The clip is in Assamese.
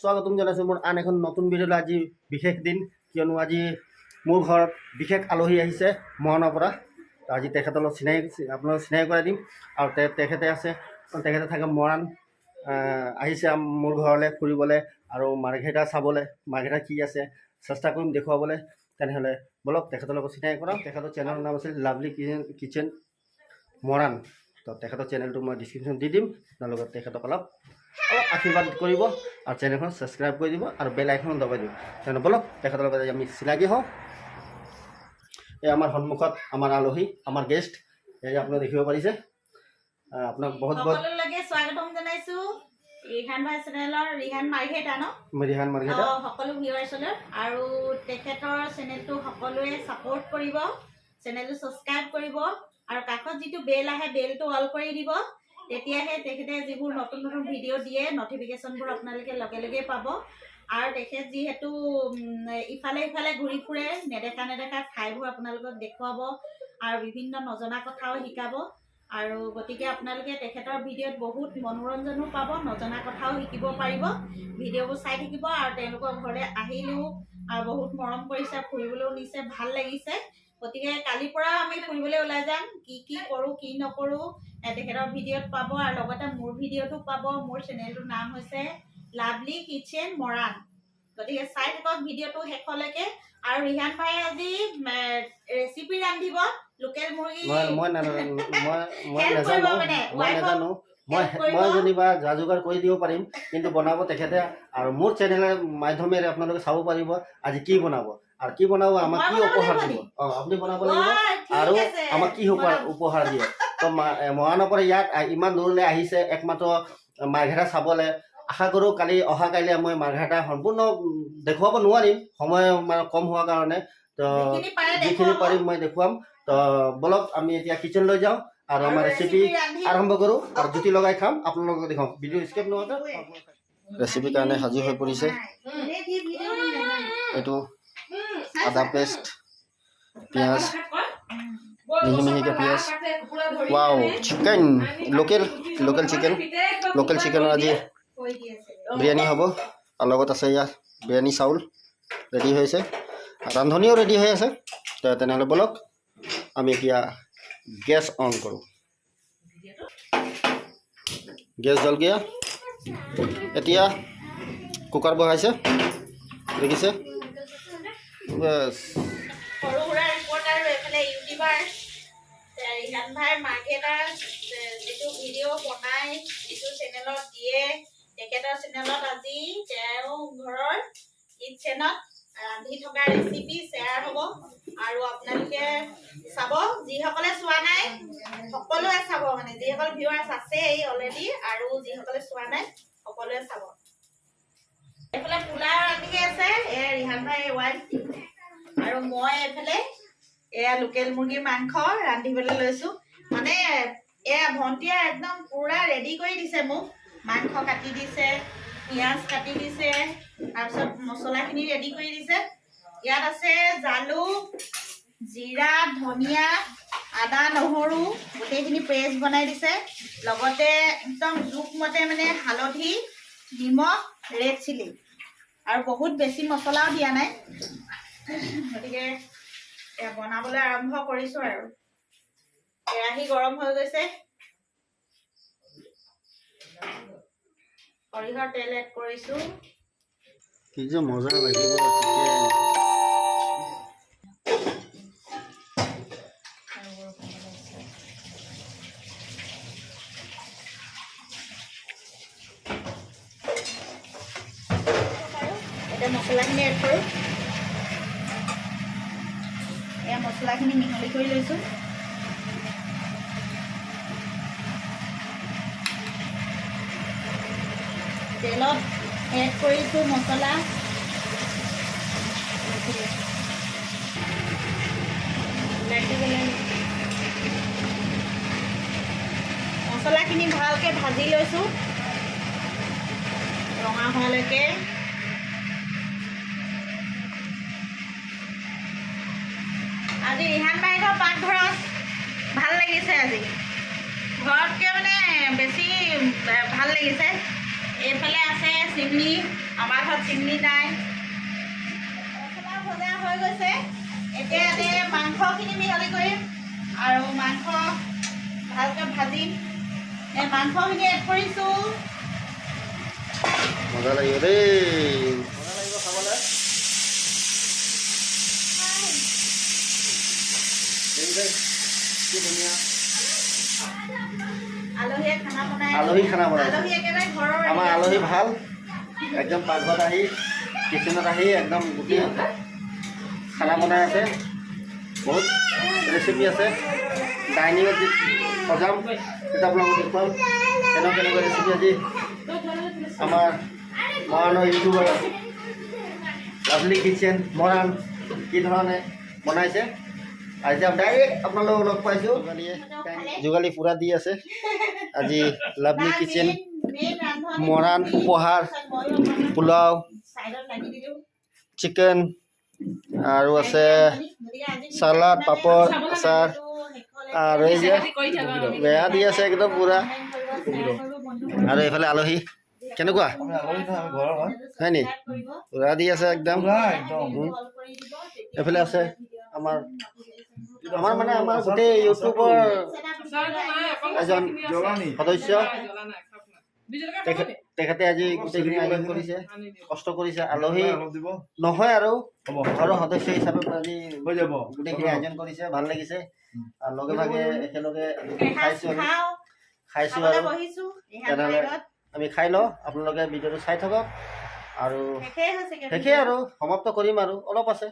স্বাগতম জানাইছোঁ মোৰ আন এখন নতুন ভিডিঅ'লৈ। আজি বিশেষ দিন, কিয়নো আজি মোৰ ঘৰত বিশেষ আলহী আহিছে মৰাণৰ পৰা। আজি তেখেতৰ লগত আপোনালোকক চিনাকি কৰাই দিম। আৰু তেখেতে থাকে মৰাণ, আহিছে মোৰ ঘৰলৈ ফুৰিবলৈ আৰু মাৰ্ঘেৰিটা চাবলৈ। মাৰ্ঘেৰিটা কি আছে চেষ্টা কৰিম দেখুৱাবলৈ। তেনেহ'লে বলক তেখেতৰ লগত চিনাকি কৰাওঁ। তেখেতৰ চেনেলৰ নাম আছিল লাভলি কিচেন মৰাণ। তো তেখেতৰ চেনেলটো মই ডিছক্ৰিপশ্যন দি দিম। আপোনালোকে তেখেতক অলপ আশীৰ্বাদ কৰিব আৰু চেনেলখন ছাবস্ক্ৰাইব কৰি দিব আৰু বেল আইকন দবাই দিব। তেনেহ'লে বলক তেখেতৰ লগত আমি চিনাকি হওঁ। এই আমাৰ সন্মুখত আমাৰ আলহী, আমাৰ গেষ্ট, এই আপোনালোকে দেখিব পাৰিছে। আপোনাক বহুত স্বাগতম জনাইছোঁ ৰিহান ভাই চেনেলৰ। ৰিহান মাৰ্ঘেৰিটা সকলো ভিউৱাৰ্ছলৈ, আৰু তেখেতৰ চেনেলটো সকলোৱে ছাপোৰ্ট কৰিব, চেনেলটো ছাবস্ক্ৰাইব কৰিব আৰু কাষত যিটো বেল আহে বেলটো অল কৰি দিব। তেতিয়াহে তেখেতে যিবোৰ নতুন নতুন ভিডিঅ' দিয়ে নটিফিকেশ্যনবোৰ আপোনালোকে লগে লগে পাব। আৰু তেখেত যিহেতু ইফালে ইফালে ঘূৰি ফুৰে, নেদেখা ঠাইবোৰ আপোনালোকক দেখুৱাব আৰু বিভিন্ন নজনা কথাও শিকাব। আৰু গতিকে আপোনালোকে তেখেতৰ ভিডিঅ'ত বহুত মনোৰঞ্জনো পাব, নজনা কথাও শিকিব পাৰিব। ভিডিঅ'বোৰ চাই থাকিব আৰু তেওঁলোকৰ ঘৰলৈ আহিলেও বহুত মৰম কৰিছে, ফুৰিবলৈও নিছে, ভাল লাগিছে। গতিকে কালিৰ পৰা আমি ফুৰিবলৈ ওলাই যাম। কি কৰোঁ কি নকৰোঁ তেখেতৰ ভিডিঅ'ত পাব আৰু লগতে মোৰ ভিডিঅ'টো পাব। মোৰ চেনেলটোৰ নাম হৈছে লাভলি কিচেন মৰাণ। গতিকে চাই থাকক ভিডিঅ'টো শেষলৈকে। আৰু ৰিহান ভাই আজি ৰেচিপি ৰান্ধিব লোকেল মুৰ্গী। মই যেনিবা যা যোগাৰ কৰি দিব পাৰিম, কিন্তু বনাব তেখেতে। আৰু মোৰ চেনেলৰ মাধ্যমেৰে আপোনালোকে চাব পাৰিব আজি কি বনাব আৰু কি বনাব, আমাক কি উপহাৰ দিব। আপুনি বনাব লাগিব আৰু আমাক কি উপহাৰ দিয়ে। তো মৰাণৰ পৰা ইয়াত ইমান দূৰলৈ আহিছে একমাত্ৰ মাৰ্ঘেৰিটা চাবলৈ। আশা কৰোঁ অহাকাইলৈ মই মাৰ্ঘেৰিটা সম্পূৰ্ণ দেখুৱাব নোৱাৰিম, সময় মানে কম হোৱাৰ কাৰণে। তো যিখিনি পাৰিম মই দেখুৱাম। তো বলক আমি এতিয়া কিচেন লৈ যাওঁ আৰু আমাৰ ৰেচিপি আৰম্ভ কৰোঁ আৰু জুতি লগাই খাম, আপোনালোকক দেখাম। ভিডিঅ' স্কিপ নোহোৱাকৈ ৰেচিপিৰ কাৰণে সাজু হৈ পৰিছে। এইটো আদা পেষ্ট, পিঁয়াজ, মিহি মিহিকৈ পিঁয়াজ। ৱাও, চিকেন, লোকেল চিকেনৰ আজি বিৰিয়ানী হ'ব। আৰু লগত আছে ইয়াত বিৰিয়ানী চাউল ৰেডি হৈছে, ৰান্ধনিও ৰেডি হৈ আছে। তেনেহ'লে বলক আমি এতিয়া গেছ অন কৰোঁ। গেছ জ্বল গিয়া। এতিয়া কুকাৰ বহাইছে, দেখিছে। বাছ সৰু সুৰা ৰিপৰ্টাৰ আৰু এইফালে ইউটিউবাৰ ৰিহান ভাই মাৰ্ঘেৰিটাৰ যিটো ভিডিঅ' বনাই যিটো চেনেলত দিয়ে, তেখেতৰ চেনেলত আজি তেওঁ ঘৰৰ কিটচেনত ৰান্ধি থকা ৰেচিপি শ্বেয়াৰ হ'ব। আৰু আপোনালোকে চাব, যিসকলে চোৱা নাই সকলোৱে চাব, মানে যিসকল ভিউৱাৰ্ছ আছে অলৰেডি আৰু যিসকলে চোৱা নাই সকলোৱে চাব। এইফালে পোলাও ৰান্ধি আছে ৰিহান ভাই ৱাইফ, আৰু মই এইফালে এয়া লোকেল মুৰ্গীৰ মাংস ৰান্ধিবলৈ লৈছোঁ। মানে এয়া ভণ্টিয়ে একদম পুৰা ৰেডি কৰি দিছে মোক। মাংস কাটি দিছে, পিঁয়াজ কাটি দিছে, তাৰপিছত মছলাখিনি ৰেডি কৰি দিছে। ইয়াত আছে জালুক, জিৰা, ধনিয়া, আদা, নহৰু গোটেইখিনি পেষ্ট বনাই দিছে। লগতে একদম জোখমতে মানে হালধি, নিমখ, ৰেড চিলি, আৰু বহুত বেছি মছলাও দিয়া নাই। গতিকে বনাবলৈ আৰম্ভ কৰিছোঁ আৰু। কেৰাহী গৰম হৈ গৈছে, সৰিয়হৰ তেল এড কৰিছোঁ। কি যে মজা লাগিব। এতিয়া মছলাখিনি এড কৰোঁ। এয়া মছলাখিনি মিহলি কৰি লৈছোঁ। তেলত এড কৰিছোঁ মছলা। মছলাখিনি ভালকৈ ভাজি লৈছোঁ ৰঙা হোৱালৈকে। আজি ৰিহান বাইদেউৰ পাকঘৰত ভাল লাগিছে। আজি ঘৰতকৈ মানে বেছি ভাল লাগিছে। এইফালে আছে চিমনি, আমাৰ ঘৰত চিমনি নাই। মছলা ভজা হৈ গৈছে। এতিয়া ইয়াতে মাংসখিনি মিহলি কৰিম আৰু মাংস ভালকৈ ভাজিম। এই মাংসখিনি এড কৰিছোঁ। মজা লাগিব দেই, মজা লাগিব খাবলৈ। কি ধুনীয়া আলহীয়ে খানা বনাই, আলহী খানা বনাইছে। আলহী একেবাৰে ঘৰৰ আমাৰ আলহী ভাল, একদম পাকঘৰত আহি কিচেনত আহি একদম গোটেই খানা বনাই আছে। বহুত ৰেচিপি আছে, ডাইনিঙত যি সজাম তেতিয়া আপোনালোকক দেখুৱাম কেনেকুৱা ৰেচিপি আজি আমাৰ মৰাণৰ ইউটিউবাৰ লাভলি কিচেন মৰাণ কি ধৰণে বনাইছে। আজি ডাইৰেক্ট আপোনালোকক লগ পাইছোঁ। যোগালী পূৰা দি আছে আজি লাভলি কিচেন মৰাণ উপহাৰ পোলাও চিকেন আৰু আছে চালাড পাপৰ আচাৰ আৰু এই যে বেয়া দি আছে একদম পূৰা। আৰু এইফালে আলহী কেনেকুৱা হয় নি পূৰা দি আছে একদম। এইফালে আছে আমাৰ মানে আমাৰ গোটেই ইউটিউবৰ এজন সদস্য। তেখেতে আজি গোটেইখিনি আয়োজন কৰিছে, কষ্ট কৰিছে। আলহী নহয় আৰু ঘৰৰ সদস্য হিচাপে আজি গোটেইখিনি আয়োজন কৰিছে, ভাল লাগিছে। আৰু লগে ভাগে একেলগে খাইছোঁ আৰু তেনেহ'লে আমি খাই লওঁ। আপোনালোকে ভিডিঅ'টো চাই থাকক আৰু শেষেই আৰু সমাপ্ত কৰিম আৰু অলপ আছে।